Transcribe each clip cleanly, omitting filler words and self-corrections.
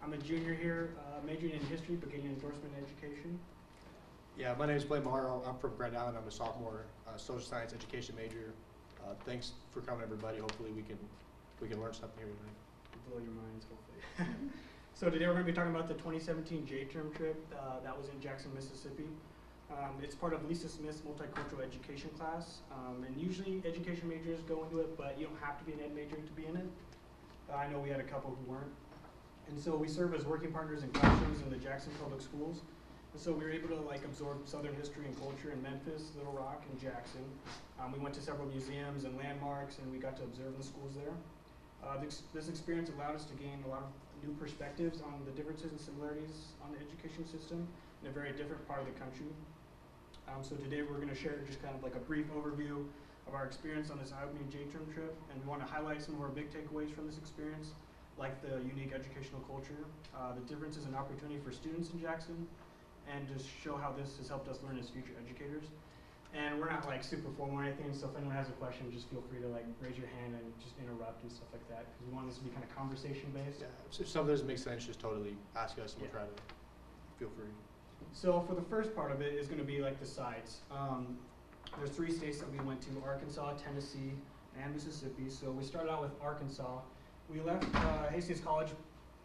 I'm a junior here, majoring in history, but getting endorsement in education. Yeah, my name is BLAINE MORROW. I'm from Grand Island. I'm a sophomore, social science education major. Thanks for coming, everybody. Hopefully we can learn something here tonight. Blow your minds, hopefully. So today we're going to be talking about the 2017 J-term trip that was in Jackson, Mississippi. It's part of Lisa Smith's Multicultural Education class, and usually education majors go into it, but you don't have to be an ed major to be in it. I know we had a couple who weren't. And so we serve as working partners in classrooms in the Jackson Public Schools. And so we were able to absorb Southern history and culture in Memphis, Little Rock, and Jackson. We went to several museums and landmarks, and we got to observe the schools there. This experience allowed us to gain a lot of new perspectives on the differences and similarities on the education system in a very different part of the country. So today we're going to share just kind of like a brief overview of our experience on this eye-opening J-term trip, and we want to highlight some of our big takeaways from this experience, like the unique educational culture, the differences in opportunity for students in Jackson, and just show how this has helped us learn as future educators. And we're not super formal or anything, so if anyone has a question, just feel free to raise your hand and just interrupt and stuff like that, because we want this to be kind of conversation based. Yeah, if something doesn't make sense, just totally ask us and we'll try to feel free. So for the first part of it is going to be the sites. There's 3 states that we went to: Arkansas, Tennessee, and Mississippi. So we started out with Arkansas. We left Hastings College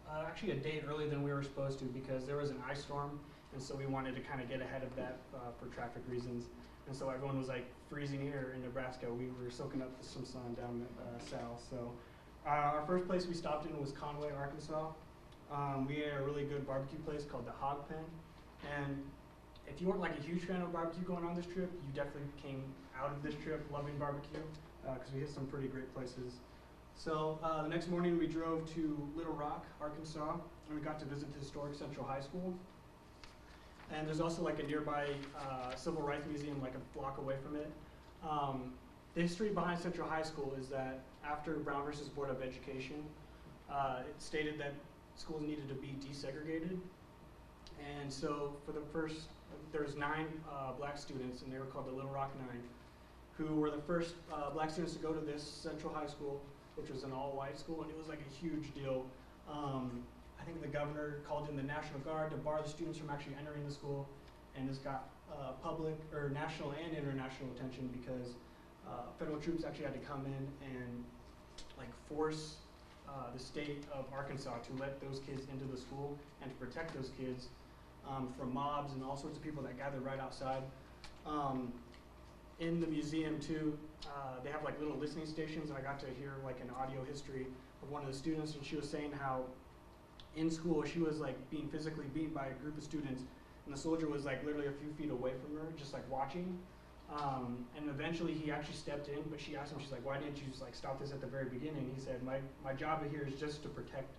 actually a day earlier than we were supposed to because there was an ice storm, and so we wanted to kind of get ahead of that for traffic reasons. And so everyone was freezing here in Nebraska. We were soaking up some sun down south. So our first place we stopped in was Conway, Arkansas. We had a really good barbecue place called the Hog Pen. And if you weren't a huge fan of barbecue going on this trip, you definitely came out of this trip loving barbecue because we hit some pretty great places. So the next morning we drove to Little Rock, Arkansas, and we got to visit the historic Central High School. And there's also a nearby civil rights museum a block away from it. The history behind Central High School is that after Brown versus Board of Education, it stated that schools needed to be desegregated. And so for the first, there was 9 black students, and they were called the Little Rock 9, who were the first black students to go to this Central High School, which was an all-white school, and it was a huge deal. I think the governor called in the National Guard to bar the students from actually entering the school, and this got public or national and international attention because federal troops actually had to come in and force the state of Arkansas to let those kids into the school and to protect those kids from mobs and all sorts of people that gathered right outside. In the museum too, they have little listening stations, and I got to hear an audio history of one of the students, and she was saying how in school she was being physically beaten by a group of students, and the soldier was literally a few feet away from her, just watching. And eventually he actually stepped in, but she asked him, she's why didn't you just stop this at the very beginning? He said, my job here is just to protect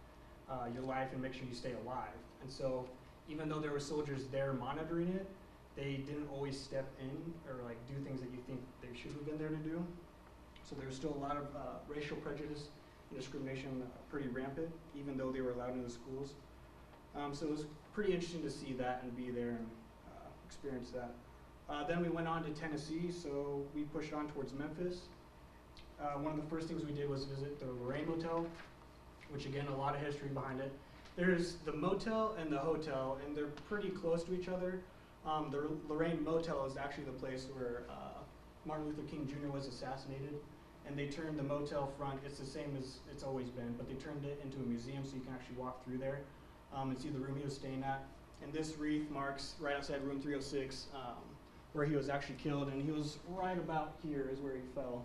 your life and make sure you stay alive. And so even though there were soldiers there monitoring it, they didn't always step in or do things that you think they should have been there to do. So there was still a lot of racial prejudice and discrimination pretty rampant, even though they were allowed in the schools. So it was pretty interesting to see that and be there and experience that. Then we went on to Tennessee, so we pushed on towards Memphis. One of the first things we did was visit the Lorraine Motel, which again, a lot of history behind it. There's the motel and the hotel, and they're pretty close to each other. The Lorraine Motel is actually the place where Martin Luther King Jr. was assassinated, and they turned the motel front, it's the same as it's always been, but they turned it into a museum so you can actually walk through there and see the room he was staying at. And this wreath marks right outside room 306 where he was actually killed, and he was right about here is where he fell.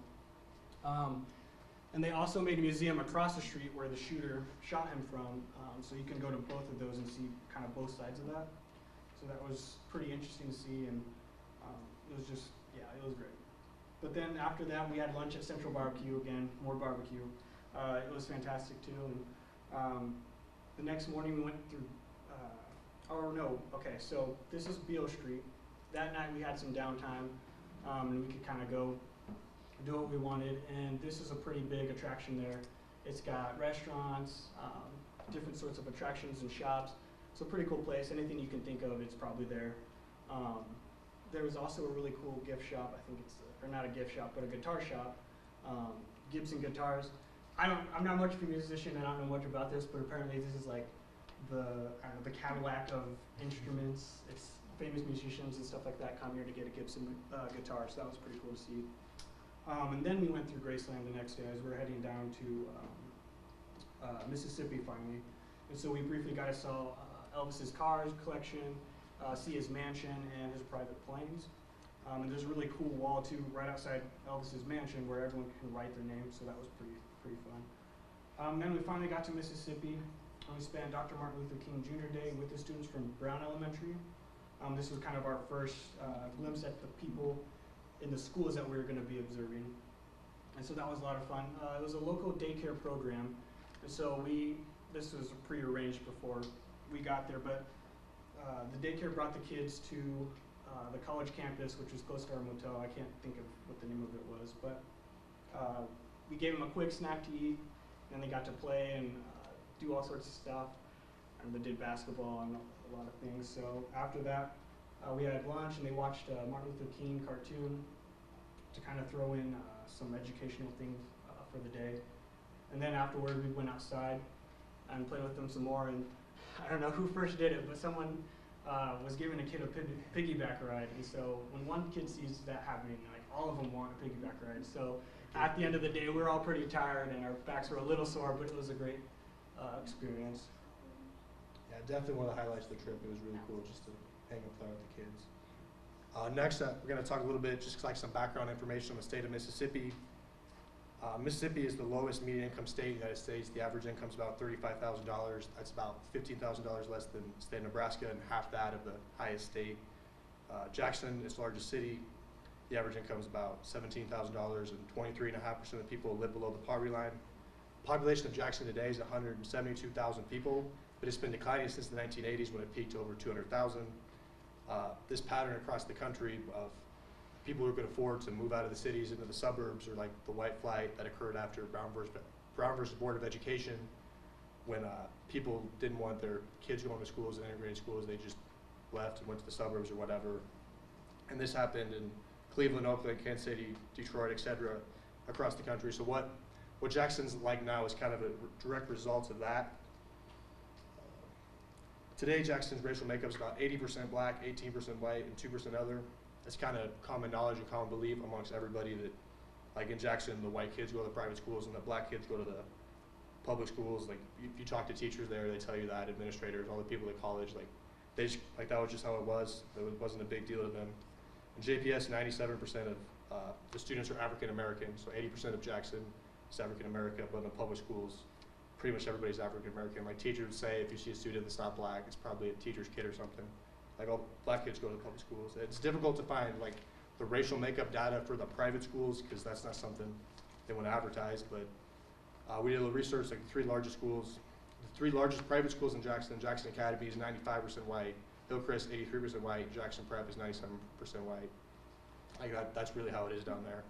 And they also made a museum across the street where the shooter shot him from, so you can go to both of those and see kind of both sides of that. So that was pretty interesting to see, and it was just, yeah, it was great. But then after that, we had lunch at Central Barbecue again, more barbecue. It was fantastic too. And the next morning we went through, so this is Beale Street. That night we had some downtime, and we could kind of go do what we wanted. And this is a pretty big attraction there. It's got restaurants, different sorts of attractions and shops. It's a pretty cool place. Anything you can think of, it's probably there. There was also a really cool gift shop. I think it's, or not a gift shop, but a guitar shop. Gibson guitars. I'm not much of a musician, and I don't know much about this, but apparently this is like I don't know, the Cadillac of instruments. It's famous musicians and stuff like that come here to get a Gibson guitar, so that was pretty cool to see. And then we went through Graceland the next day as we were heading down to Mississippi finally. And so we briefly got to saw Elvis's cars collection, see his mansion and his private planes. And there's a really cool wall too right outside Elvis's mansion where everyone can write their name, so that was pretty fun. Then we finally got to Mississippi, and we spent Dr. Martin Luther King Jr. Day with the students from Brown Elementary. This was kind of our first glimpse at the people in the schools that we were going to be observing. And so that was a lot of fun. It was a local daycare program, and so this was prearranged before we got there, but the daycare brought the kids to the college campus, which was close to our motel. I can't think of what the name of it was, but we gave them a quick snack to eat, and they got to play and do all sorts of stuff. And they did basketball and a lot of things. So after that, we had lunch, and they watched a Martin Luther King cartoon to kind of throw in some educational things for the day. And then afterward, we went outside and played with them some more. And I don't know who first did it, but someone was giving a kid a piggyback ride. And so when one kid sees that happening, like all of them want a piggyback ride. So at the end of the day, we were all pretty tired and our backs were a little sore, but it was a great experience. Yeah, definitely one of the highlights of the trip. It was really cool just to hang and play with the kids. Next up, we're going to talk a little bit, just like some background information on the state of Mississippi. Mississippi is the lowest median income state in the United States. The average income is about $35,000. That's about $15,000 less than the state of Nebraska and half that of the highest state. Jackson is the largest city. The average income is about $17,000 and 23.5% of the people live below the poverty line. Population of Jackson today is 172,000 people, but it's been declining since the 1980s when it peaked to over 200,000. This pattern across the country of people who could afford to move out of the cities into the suburbs, or like the white flight that occurred after Brown versus Board of Education, when people didn't want their kids going to schools and integrated schools, they just left and went to the suburbs or whatever. And this happened in Cleveland, Oakland, Kansas City, Detroit, etc., across the country. So what Jackson's like now is kind of a direct result of that. Today, Jackson's racial makeup is about 80% black, 18% white, and 2% other. It's kind of common knowledge and common belief amongst everybody that, like in Jackson, the white kids go to the private schools and the black kids go to the public schools. Like if you talk to teachers there, they tell you that, administrators, all the people at college, like they just, like that was just how it was. It wasn't a big deal to them. In JPS, 97% of the students are African American, so 80% of Jackson is African American, but in the public schools, pretty much everybody's African American. Like teachers would say, if you see a student that's not black, it's probably a teacher's kid or something. Like all black kids go to public schools. It's difficult to find like the racial makeup data for the private schools because that's not something they want to advertise. But we did a little research. Like the three largest schools, the three largest private schools in Jackson. Jackson Academy is 95% white. Hillcrest 83% white. Jackson Prep is 97% white. Like that's really how it is down there.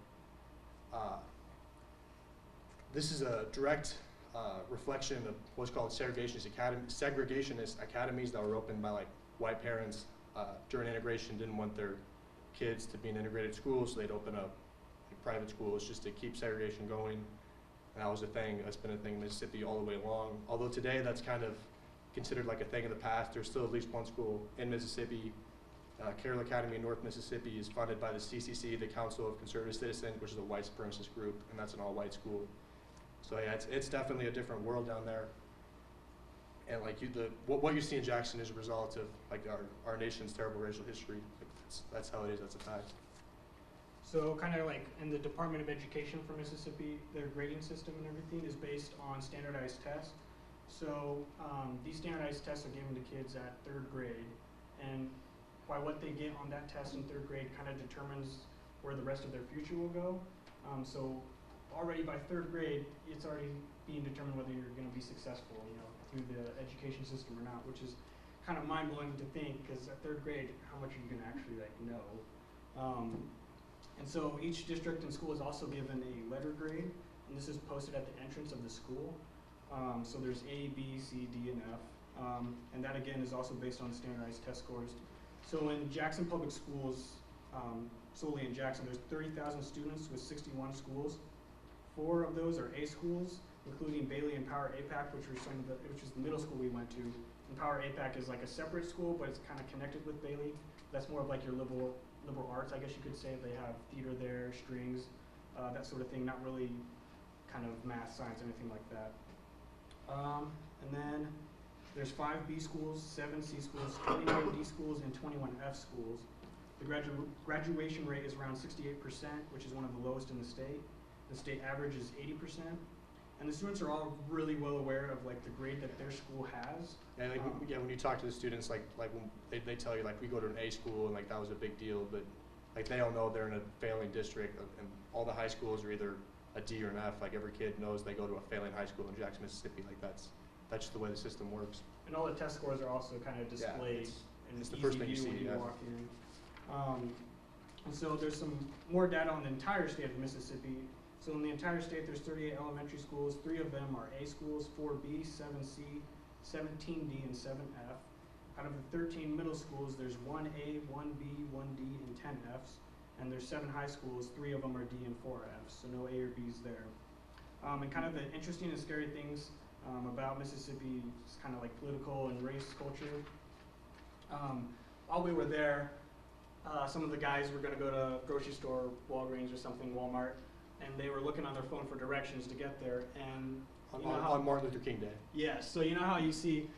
This is a direct reflection of what's called segregationist academies that were opened by like white parents during integration didn't want their kids to be in integrated schools, so they'd open up like, private schools just to keep segregation going. And that was a thing, that's been a thing in Mississippi all the way along. Although today that's kind of considered like a thing of the past, there's still at least one school in Mississippi. Carroll Academy in North Mississippi is funded by the CCC, the Council of Conservative Citizens, which is a white supremacist group, and that's an all-white school. So yeah, it's definitely a different world down there. And like what you see in Jackson is a result of like our nation's terrible racial history. Like that's how it is. That's a fact. So kind of like in the Department of Education for Mississippi, their grading system and everything is based on standardized tests. So these standardized tests are given to kids at 3rd grade, and by what they get on that test in 3rd grade kind of determines where the rest of their future will go. So already by 3rd grade, it's already being determined whether you're going to be successful, you know, through the education system or not, which is kind of mind-blowing to think, because at 3rd grade, how much are you going to actually like know? And so each district and school is also given a letter grade, and this is posted at the entrance of the school. So there's A, B, C, D, and F, and that again is also based on standardized test scores. So in Jackson Public Schools, solely in Jackson, there's 30,000 students with 61 schools. 4 of those are A schools, including Bailey and Power APAC, which is the middle school we went to. And Power APAC is like a separate school, but it's kind of connected with Bailey. That's more of like your liberal arts, I guess you could say. They have theater there, strings, that sort of thing, not really kind of math, science, anything like that. And then there's 5 B schools, 7 C schools, 29 D schools, and 21 F schools. The graduation rate is around 68%, which is one of the lowest in the state. The state average is 80%. And the students are all really well aware of like the grade that their school has. And like, when you talk to the students, like when they tell you like we go to an A school and like that was a big deal, but like they all know they're in a failing district, and all the high schools are either a D or an F. Like every kid knows they go to a failing high school in Jackson, Mississippi. Like that's just the way the system works. And all the test scores are also kind of displayed in it's the easy first thing you view see, when you yeah. walk in. And so there's some more data on the entire state of Mississippi. So in the entire state, there's 38 elementary schools. 3 of them are A schools, 4B, 7C, 17D, and 7F. Out of the 13 middle schools, there's 1A, 1B, 1D, and 10 Fs. And there's 7 high schools, 3 of them are D and 4 Fs, so no A or Bs there. And kind of the interesting and scary things about Mississippi is kind of like political and race culture. While we were there, some of the guys were going to go to a grocery store, Walgreens or something, Walmart, and they were looking on their phone for directions to get there. And On Martin Luther King Day. Yes, so you know how you see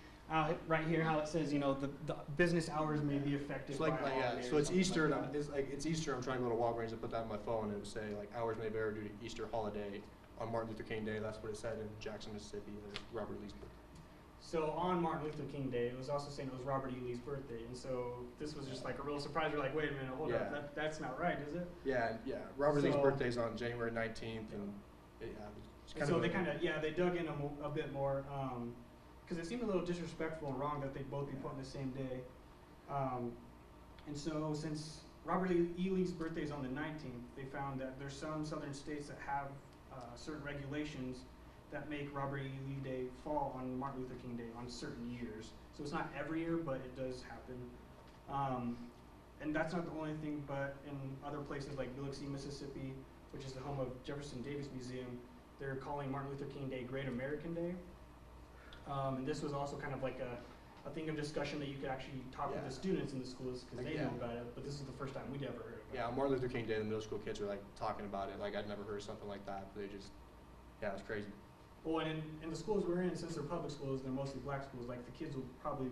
right here how it says, you know, the business hours may be affected It's like, by so it's Easter, like and it's Easter. I'm trying to go to Walgreens and put that on my phone, and it would say like hours may vary due to Easter holiday on Martin Luther King Day. That's what it said in Jackson, Mississippi, Robert Lee's birthday. So on Martin Luther King Day, it was also saying it was Robert E. Lee's birthday, and so this was just like a real surprise. We're like, wait a minute, hold up, that's not right, is it? Yeah. Robert Lee's birthday is on January 19th, and it's kind so of they they dug in a bit more, because it seemed a little disrespectful and wrong that they'd both be put on the same day. And so since Robert E. Lee's birthday is on the 19th, they found that there's some southern states that have certain regulations that make Robert E. Lee Day fall on Martin Luther King Day on certain years. So it's not every year, but it does happen. And that's not the only thing, but in other places like Biloxi, Mississippi, which is the home of Jefferson Davis Museum, they're calling Martin Luther King Day Great American Day. And this was also kind of like a thing of discussion that you could actually talk with the students in the schools because they knew about it, but this is the first time we'd ever heard about it. Yeah, on Martin Luther King Day, the middle school kids are like talking about it. Like I'd never heard of something like that. They just, it was crazy. Well, and in the schools we're in, since they're public schools, they're mostly black schools, like the kids will probably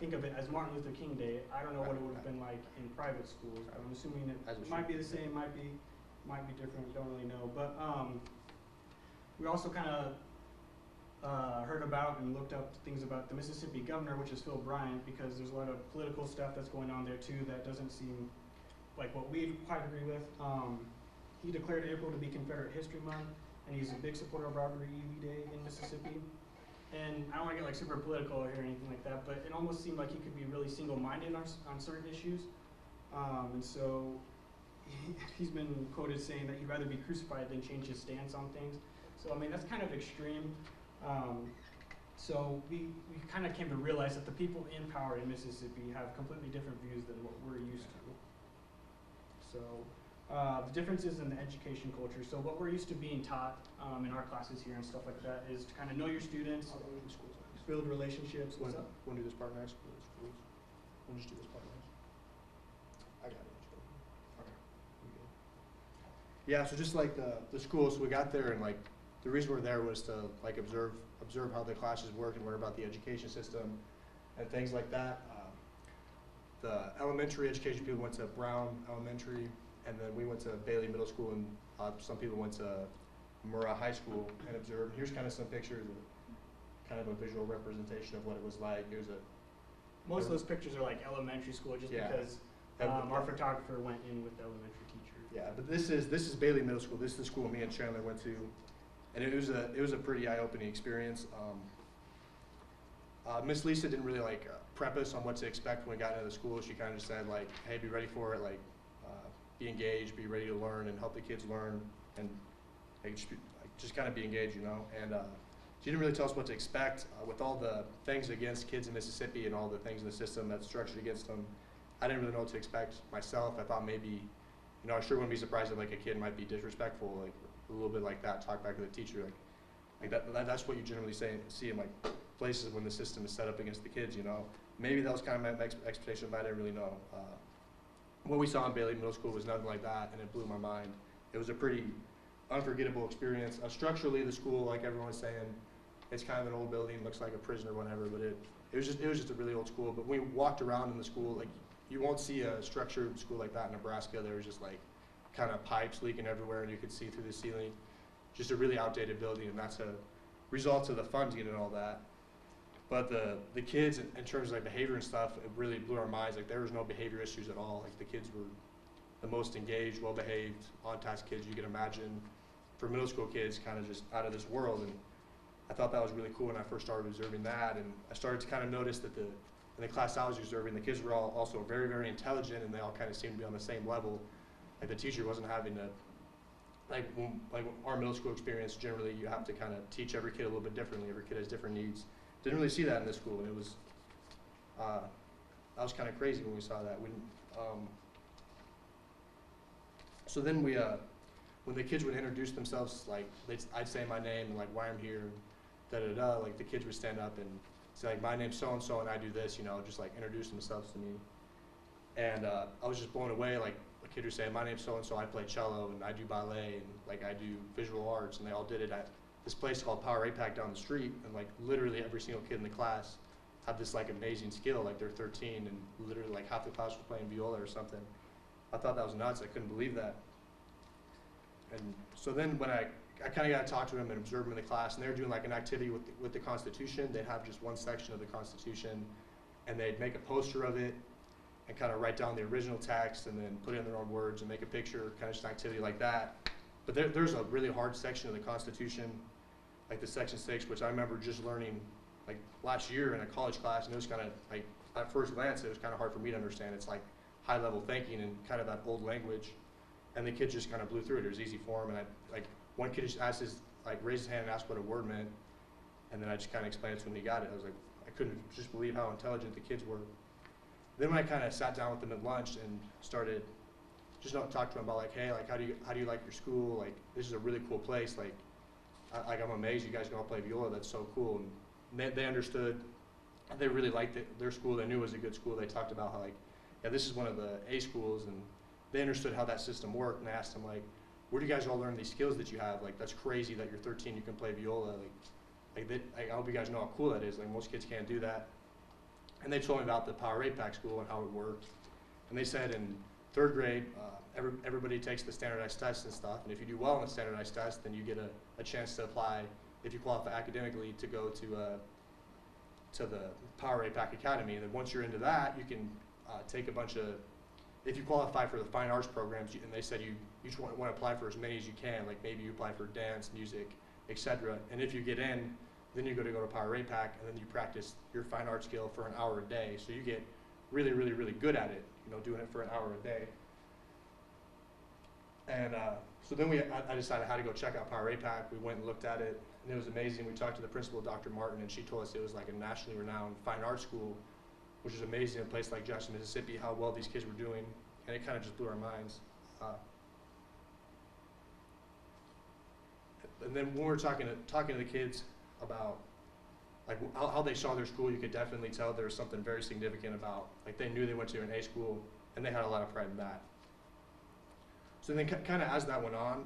think of it as Martin Luther King Day. I don't know what it would have been like in private schools, but I'm assuming it might be the same, might be different, don't really know. But we also kind of heard about and looked up things about the Mississippi governor, which is Phil Bryant, because there's a lot of political stuff that's going on there too that doesn't seem like what we quite agree with. He declared April to be Confederate History Month, and he's a big supporter of Robert E. Lee Day in Mississippi. And I don't want to get like super political here or anything like that, but it almost seemed like he could be really single-minded on certain issues. And so he's been quoted saying that he'd rather be crucified than change his stance on things. So I mean, that's kind of extreme. So we kind of came to realize that the people in power in Mississippi have completely different views than what we're used to. So the differences in the education culture. So what we're used to being taught in our classes here and stuff like that is to kind of know your students, build relationships. Want to do this part next? We'll just do this part next. I got it. Okay. Yeah, so just like the schools, so we got there, and like the reason we're there was to like observe how the classes work and learn about the education system and things like that. The elementary education people went to Brown Elementary, and then we went to Bailey Middle School, and some people went to Morrow High School and observed. Here's kind of some pictures of kind of a visual representation of what it was like. Most of those pictures are like elementary school, just because our photographer went in with the elementary teacher. Yeah, but this is Bailey Middle School. This is the school me and Chandler went to, and it was a pretty eye-opening experience. Miss Lisa didn't really like prep us on what to expect when we got into the school. She kind of just said like, hey, be ready for it, like be engaged, be ready to learn, and help the kids learn, and just kind of be engaged, you know. And she didn't really tell us what to expect with all the things against kids in Mississippi and all the things in the system that's structured against them. I didn't really know what to expect myself. I thought maybe, you know, I sure wouldn't be surprised if like a kid might be disrespectful, like a little bit like that, talk back to the teacher. Like, Like that's what you generally see in like places when the system is set up against the kids, you know. Maybe that was kind of my expectation, but I didn't really know. What we saw in Bailey Middle School was nothing like that, and it blew my mind. It was a pretty unforgettable experience. Structurally, the school, like everyone was saying, it's kind of an old building, looks like a prison or whatever, but it was just a really old school. But when we walked around in the school, like you won't see a structured school like that in Nebraska. There was just like kind of pipes leaking everywhere, and you could see through the ceiling. Just a really outdated building, and that's a result of the funding and all that. But the kids, in terms of like behavior and stuff, it really blew our minds. Like there was no behavior issues at all. Like the kids were the most engaged, well-behaved, on-task kids you could imagine. For middle school kids, kind of just out of this world. And I thought that was really cool when I first started observing that. And I started to kind of notice that in the class I was observing, the kids were all also very, very intelligent, and they all kind of seemed to be on the same level. Like the teacher wasn't having to, like our middle school experience, generally you have to kind of teach every kid a little bit differently. Every kid has different needs. Didn't really see that in this school, and it was, that was kind of crazy when we saw that. So then when the kids would introduce themselves, like I'd say my name and like why I'm here, like the kids would stand up and say like my name's so and so and I do this, you know, just like introduce themselves to me. And I was just blown away. Like a kid would say my name's so and so, I play cello and I do ballet and like I do visual arts, and they all did it at this place called Power APAC down the street, and like literally every single kid in the class had this like amazing skill. Like they're 13 and literally like half the class was playing viola or something. I thought that was nuts. I couldn't believe that. And so then when I kind of got to talk to them and observe them in the class, and they were doing like an activity with the Constitution. They'd have just one section of the Constitution, and they'd make a poster of it and kind of write down the original text and then put it in their own words and make a picture, kind of just an activity like that. But there's a really hard section of the Constitution, like the Section 6, which I remember just learning like last year in a college class, and it was kind of like, at first glance, it was kind of hard for me to understand. It's like high level thinking and kind of that old language, and the kids just kind of blew through it. It was easy for them, and one kid just raised his hand and asked what a word meant, and then I just kind of explained it to him and he got it. I was like, I couldn't just believe how intelligent the kids were. Then when I kind of sat down with them at lunch and started just talk to them about like, hey, like how do you like your school? Like this is a really cool place. Like I'm amazed you guys can all play viola. That's so cool. And they understood. They really liked their school. They knew it was a good school. They talked about how like, yeah, this is one of the A schools, and they understood how that system worked. And I asked them like, where do you guys all learn these skills that you have? Like that's crazy that you're 13, you can play viola. I hope you guys know how cool that is. Like most kids can't do that. And they told me about the Power APAC school and how it worked. And they said in 3rd grade, everybody takes the standardized tests and stuff, and if you do well on the standardized test, then you get a chance to apply, if you qualify academically, to go to the Power APAC Academy. And then once you're into that, you can take a bunch of, if you qualify for the fine arts programs, and they said you just want to apply for as many as you can, like maybe you apply for dance, music, etc. And if you get in, then you go to Power APAC, and then you practice your fine art skill for an hour a day. So you get really, really, really good at it, you know, doing it for an hour a day. And so then I decided how to go check out Power APAC. We went and looked at it, and it was amazing. We talked to the principal, Dr. Martin, and she told us it was like a nationally renowned fine art school, which is amazing in a place like Jackson, Mississippi, how well these kids were doing, and it kind of just blew our minds. And then when we were talking to the kids about like how they saw their school, you could definitely tell there was something very significant about, like they knew they went to an A school, and they had a lot of pride in that. So then kind of as that went on,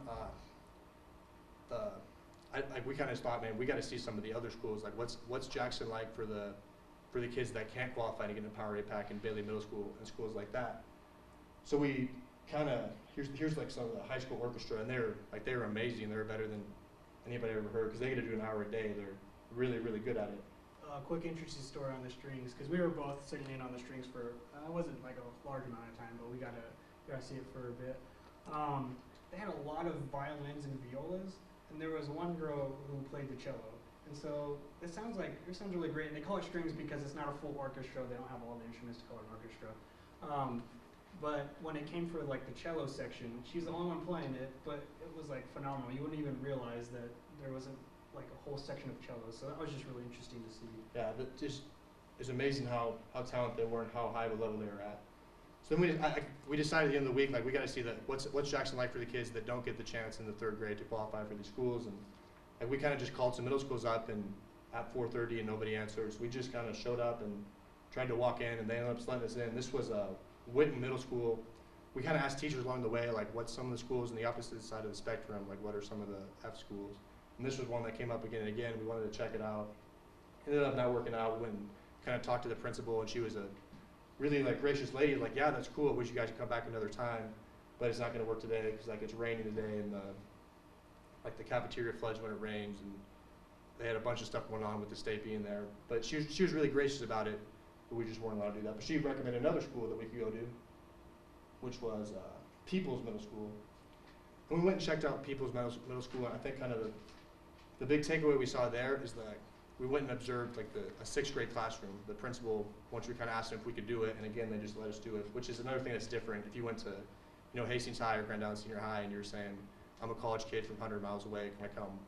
we kind of thought, man, we got to see some of the other schools. Like what's Jackson like for the kids that can't qualify to get into Power APAC and Bailey Middle School and schools like that. So we kind of, here's like some of the high school orchestra, and they were amazing. They were better than anybody ever heard, because they get to do an hour a day. They're really, really good at it. Quick interesting story on the strings, because we were both sitting in on the strings for, it wasn't like a large amount of time, but we got to see it for a bit. They had a lot of violins and violas, and there was one girl who played the cello. And so it sounds really great. And they call it strings because it's not a full orchestra. They don't have all the instruments to call it an orchestra. But when it came for like the cello section, she's the only one playing it, but it was like phenomenal. You wouldn't even realize that there wasn't like a whole section of cello. So that was just really interesting to see. Yeah, it's amazing how talented they were and how high of a level they were at. So then we decided at the end of the week, like we got to see what's Jackson like for the kids that don't get the chance in the 3rd grade to qualify for these schools. And like we kind of just called some middle schools up and at 4:30 and nobody answers. We just kind of showed up and tried to walk in, and they ended up letting us in. This was Witten Middle School. We kind of asked teachers along the way, like, what's some of the schools on the opposite side of the spectrum, like what are some of the F schools? And this was one that came up again and again. We wanted to check it out. Ended up not working out. We went and kind of talked to the principal, and she was a really like gracious lady, like, yeah, that's cool. I wish you guys could come back another time, but it's not going to work today because like it's raining today, and like the cafeteria floods when it rains, and they had a bunch of stuff going on with the state being there. But she was really gracious about it, but we just weren't allowed to do that. But she recommended another school that we could go to, which was People's Middle School. And we went and checked out People's Middle School, and I think kind of the big takeaway we saw there is that we went and observed like a 6th grade classroom. The principal, once we kind of asked him if we could do it, and again, they just let us do it, which is another thing that's different. If you went to, you know, Hastings High or Grand Island Senior High, and you're saying, I'm a college kid from 100 miles away, can I come,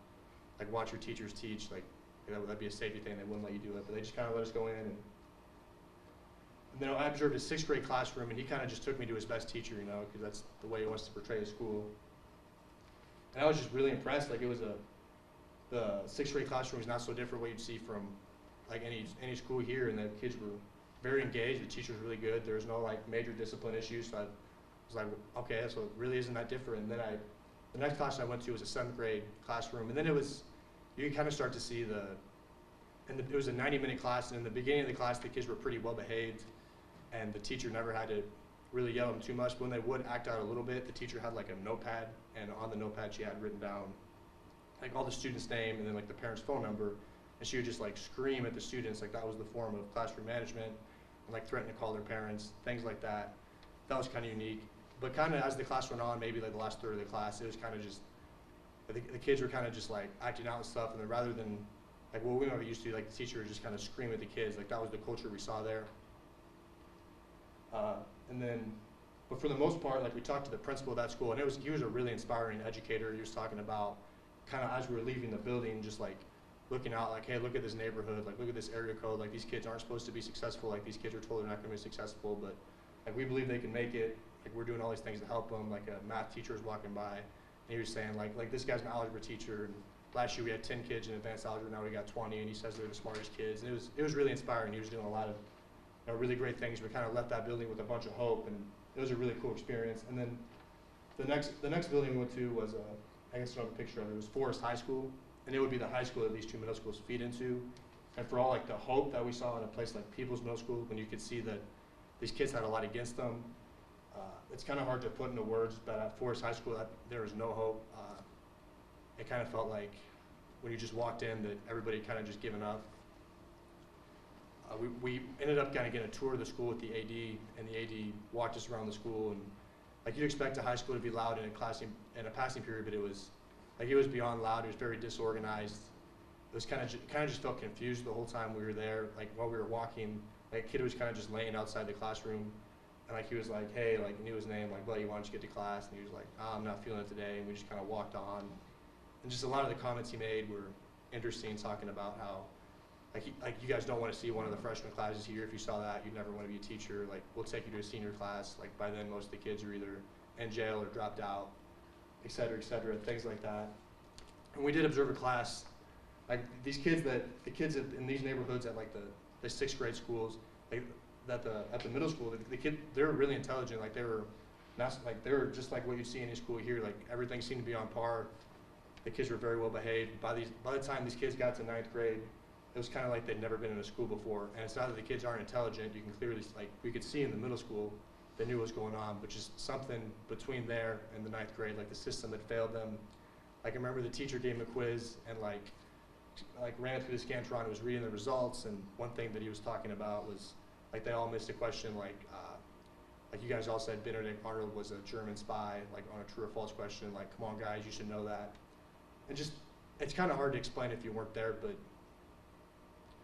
like, watch your teachers teach? Like, that'd be a safety thing. They wouldn't let you do it, but they just kind of let us go in. And then I observed a 6th grade classroom, and he kind of just took me to his best teacher, you know, because that's the way he wants to portray his school. And I was just really impressed. Like, it was the 6th grade classroom was not so different what you'd see from like any school here, and the kids were very engaged. The teacher was really good. There was no like major discipline issues. So I was like, okay, so it really isn't that different. And then the next class I went to was a 7th grade classroom, and then you can kind of start to see it was a 90-minute class, and in the beginning of the class, the kids were pretty well behaved, and the teacher never had to really yell at them too much. But when they would act out a little bit, the teacher had like a notepad, and on the notepad she had written down like all the students' name and then like the parents' phone number, and she would just like scream at the students, like that was the form of classroom management, and like threaten to call their parents, things like that. That was kind of unique. But kind of as the class went on, maybe like the last third of the class, it was kind of just, I think the kids were kind of just like acting out and stuff, and then rather than like what we might be used to, like the teacher would just kind of scream at the kids, like that was the culture we saw there. But for the most part, like we talked to the principal of that school, and he was a really inspiring educator. He was talking about kind of as we were leaving the building, just like looking out, like, hey, look at this neighborhood, like look at this area code, like these kids aren't supposed to be successful, like these kids are told they're not going to be successful, but like we believe they can make it, like we're doing all these things to help them. Like a math teacher was walking by, and he was saying like this guy's an algebra teacher, and last year we had 10 kids in advanced algebra, now we got 20, and he says they're the smartest kids, and it was really inspiring. He was doing a lot of really great things. We kind of left that building with a bunch of hope, and it was a really cool experience. And then the next building we went to was I guess another picture of it was Forest High School, and it would be the high school that these two middle schools feed into. And for all like the hope that we saw in a place like People's Middle School, when you could see that these kids had a lot against them, it's kind of hard to put into words, but at Forest High School, there was no hope. It kind of felt like when you just walked in that everybody kind of just given up. We ended up kind of getting a tour of the school with the AD, and the AD walked us around the school, and like you'd expect a high school to be loud in a passing period, but it was beyond loud. It was very disorganized. It was kind of just felt confused the whole time we were there. Like while we were walking, like a kid was kind of just laying outside the classroom, and like he was like, hey, like knew his name, like, buddy, why don't you get to class? And he was like, oh, I'm not feeling it today, and we just kind of walked on. And just a lot of the comments he made were interesting, talking about how like you guys don't want to see one of the freshman classes here. If you saw that, you'd never want to be a teacher. Like we'll take you to a senior class. Like by then, most of the kids are either in jail or dropped out, et cetera, things like that. And we did observe a class, like the kids in these neighborhoods at like the 6th grade schools, like at the middle school, they were really intelligent. Like they were just like what you see in any school here. Like everything seemed to be on par. The kids were very well behaved. By the time these kids got to 9th grade, it was kind of like they'd never been in a school before. And it's not that the kids aren't intelligent. You can clearly, like, we could see in the middle school, they knew what was going on, but just something between there and the 9th grade, like the system had failed them. Like I remember the teacher gave them a quiz and like ran through the Scantron and was reading the results. And one thing that he was talking about was like they all missed a question, like you guys all said Benedict Arnold was a German spy, like on a true or false question. Like, come on guys, you should know that. And just, it's kind of hard to explain if you weren't there, but.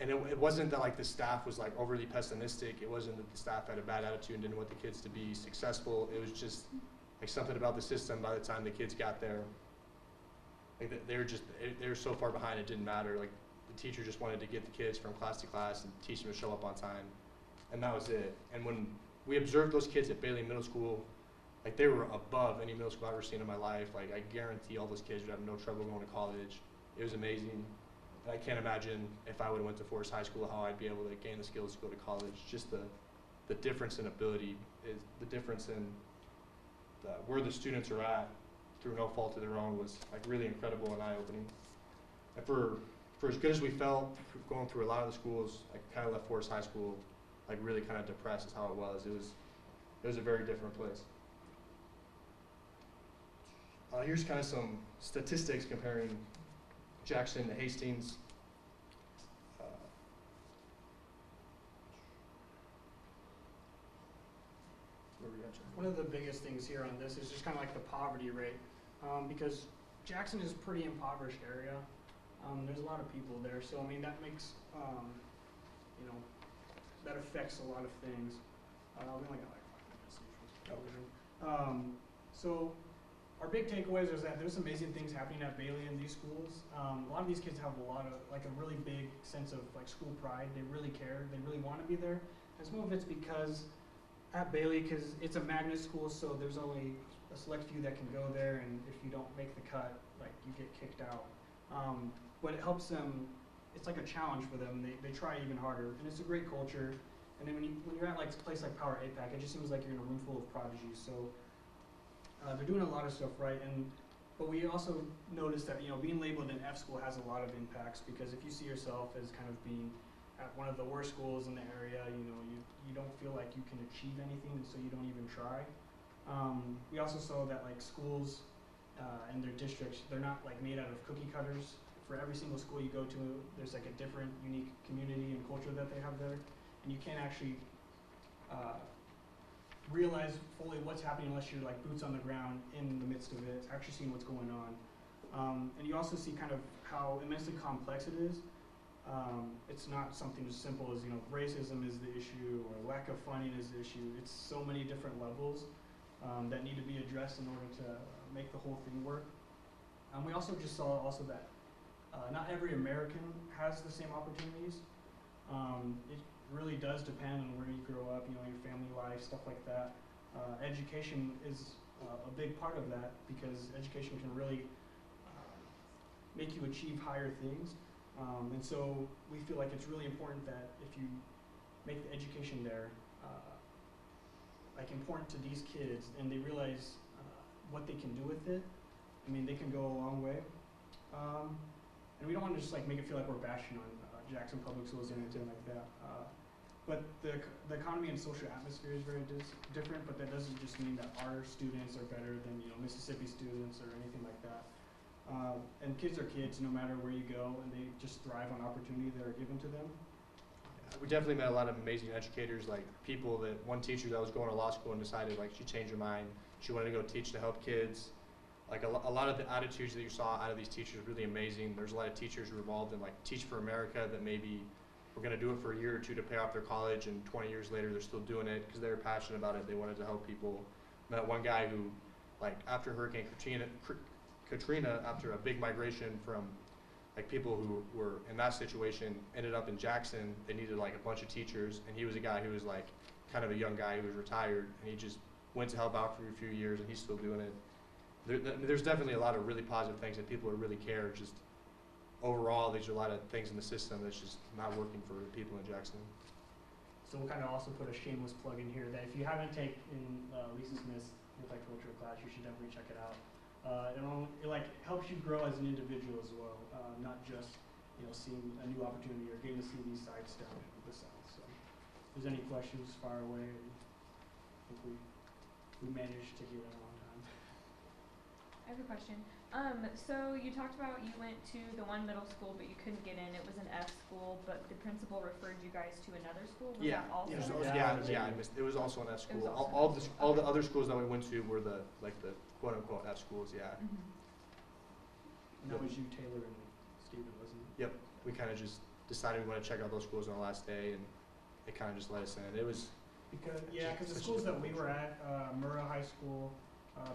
And it wasn't that like the staff was like overly pessimistic. It wasn't that the staff had a bad attitude and didn't want the kids to be successful. It was just like something about the system. By the time the kids got there, like they were so far behind it didn't matter. Like the teacher just wanted to get the kids from class to class and teach them to show up on time, and that was it. And when we observed those kids at BLAINE Middle School, like they were above any middle school I've ever seen in my life. Like I guarantee all those kids would have no trouble going to college It was amazing. And I can't imagine if I would have went to Forest High School how I'd be able to gain the skills to go to college. Just the difference in ability, is the difference in where the students are at through no fault of their own was like really incredible and eye-opening. And for as good as we felt going through a lot of the schools, I kind of left Forest High School like really kind of depressed is how it was. It was a very different place. Here's kind of some statistics comparing Jackson to Hastings. Where we at, Chandler? One of the biggest things here on this is just kind of like the poverty rate, because Jackson is a pretty impoverished area. There's a lot of people there, so I mean that makes, you know, that affects a lot of things. We only got like 5 minutes. So our big takeaways is that there's amazing things happening at Bailey in these schools. A lot of these kids have a really big sense of like school pride. They really care. They really want to be there. And some of it's because at Bailey, because it's a magnet school, so there's only a select few that can go there, and if you don't make the cut, like you get kicked out. But it helps them. It's like a challenge for them. They try even harder, and it's a great culture. And then when you're at like a place like Power APAC, it just seems like you're in a room full of prodigies. So they're doing a lot of stuff right. But we also noticed that being labeled an F school has a lot of impacts, because if you see yourself as kind of being at one of the worst schools in the area, you don't feel like you can achieve anything, and so you don't even try. We also saw that like schools and their districts, they're not like made out of cookie cutters. For every single school you go to, there's like a different, unique community and culture that they have there, and you can't actually realize fully what's happening unless you're like boots on the ground in the midst of it, actually seeing what's going on. And you also see kind of how immensely complex it is. It's not something as simple as racism is the issue or lack of funding is the issue. It's so many different levels that need to be addressed in order to make the whole thing work. We also just saw that not every American has the same opportunities. It really does depend on where you grow up, your family life, stuff like that. Education is a big part of that, because education can really make you achieve higher things. And so we feel like it's really important that if you make the education there like important to these kids, and they realize what they can do with it, I mean, they can go a long way. And we don't want to just like make it feel like we're bashing on Jackson Public Schools or anything like that. But the economy and social atmosphere is very different, but that doesn't just mean that our students are better than Mississippi students or anything like that. And kids are kids no matter where you go, and they just thrive on opportunity that are given to them. We definitely met a lot of amazing educators, like one teacher that was going to law school and decided like she changed her mind. She wanted to go teach to help kids. Like a lot of the attitudes that you saw out of these teachers were really amazing. There's a lot of teachers who were involved in like Teach for America that maybe were going to do it for a year or two to pay off their college, and 20 years later they're still doing it because they were passionate about it. They wanted to help people. Met one guy who, like after Hurricane Katrina, after a big migration from like people who were in that situation, ended up in Jackson. They needed like a bunch of teachers, and he was a guy who was like kind of a young guy who was retired, and he just went to help out for a few years, and he's still doing it. There's definitely a lot of really positive things that people who really care. Just overall, there's a lot of things in the system that's just not working for people in Jackson. So we'll kind of also put a shameless plug in here that if you haven't taken Lisa Smith's multicultural class, you should definitely check it out. It like helps you grow as an individual as well, not just seeing a new opportunity or getting to see these sites down in the south. So if there's any questions, fire away. I think we managed to get it on time. I have a question. So you talked about you went to the one middle school, but you couldn't get in. It was an F school, but the principal referred you guys to another school. Was that also? I missed. It was also an F school. All the other schools that we went to were the quote unquote F schools. Yeah. Mm-hmm. And that was you, Taylor, and Stephen, wasn't it? Yep. We kind of just decided we want to check out those schools on the last day, and it kind of just let us in. It was because the schools that we were at, Murrah High School,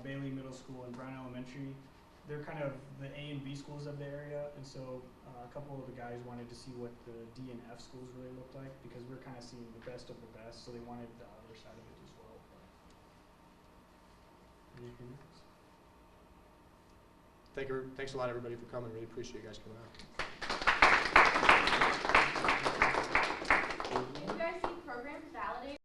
Bailey Middle School, and Brown Elementary, they're kind of the A and B schools of the area, and so a couple of the guys wanted to see what the D and F schools really looked like, because we're kind of seeing the best of the best, so they wanted the other side of it as well. Anything else? thanks a lot, everybody, for coming. Really appreciate you guys coming out.